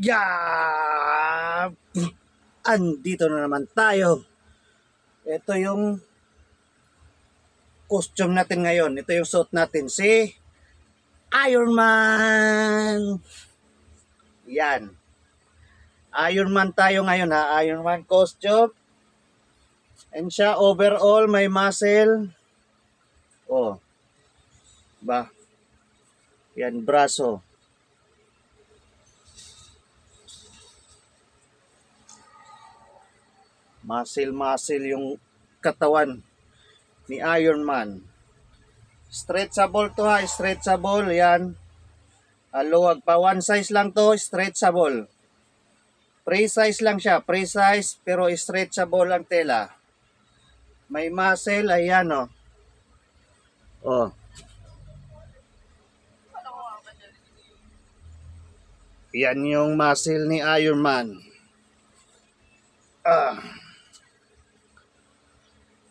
Yeah! Andito na naman tayo. Ito yung costume natin ngayon. Ito yung suit natin. Si Iron Man! Yan. Iron Man tayo ngayon ha. Iron Man costume. And siya overall may muscle. Oh. Ba? Yan, braso. Muscle yung katawan ni Iron Man. Stretchable to ha, stretchable, yan. Luwag pa, one size lang to, stretchable. Pre-size lang siya, pre-size pero stretchable ang tela. May muscle, ayan o. Oh. Yan yung muscle ni Iron Man.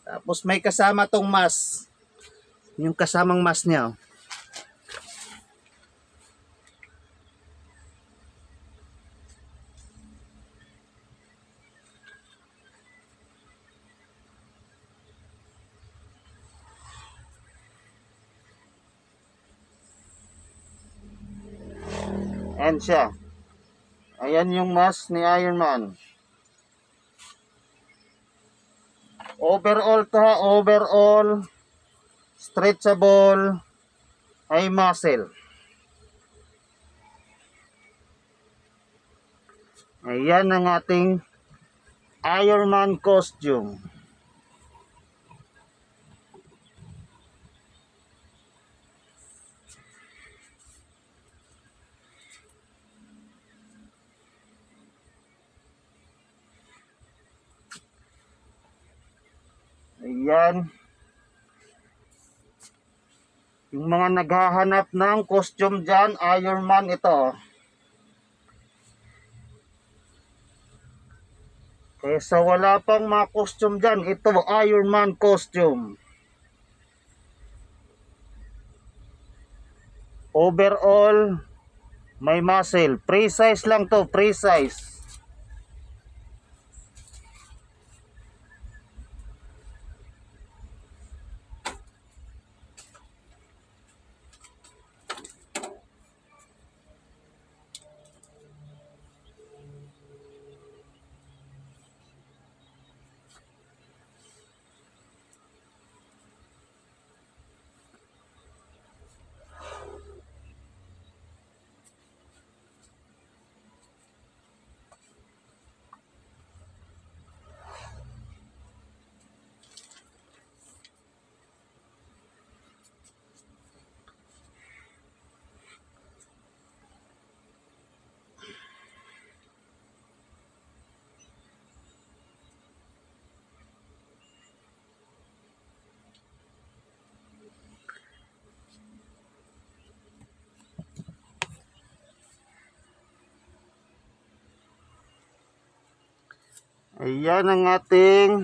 Tapos may kasama tong mask. Yung kasamang mask niya. And siya. Ayan yung mask ni Iron Man. Overall to ha, overall. Stretchable. Ay muscle. Ayan ang ating Iron Man costume. Ayan. Yung mga naghahanap ng costume dyan, Iron Man ito. Kaysa wala pang mga costume dyan, ito Iron Man costume. Overall, may muscle. Pre-size lang to, pre-size. Ayan ang ating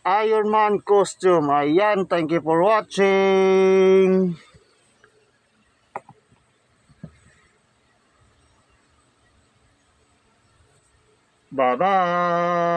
Iron Man costume. Ayan, thank you for watching. Bye-bye.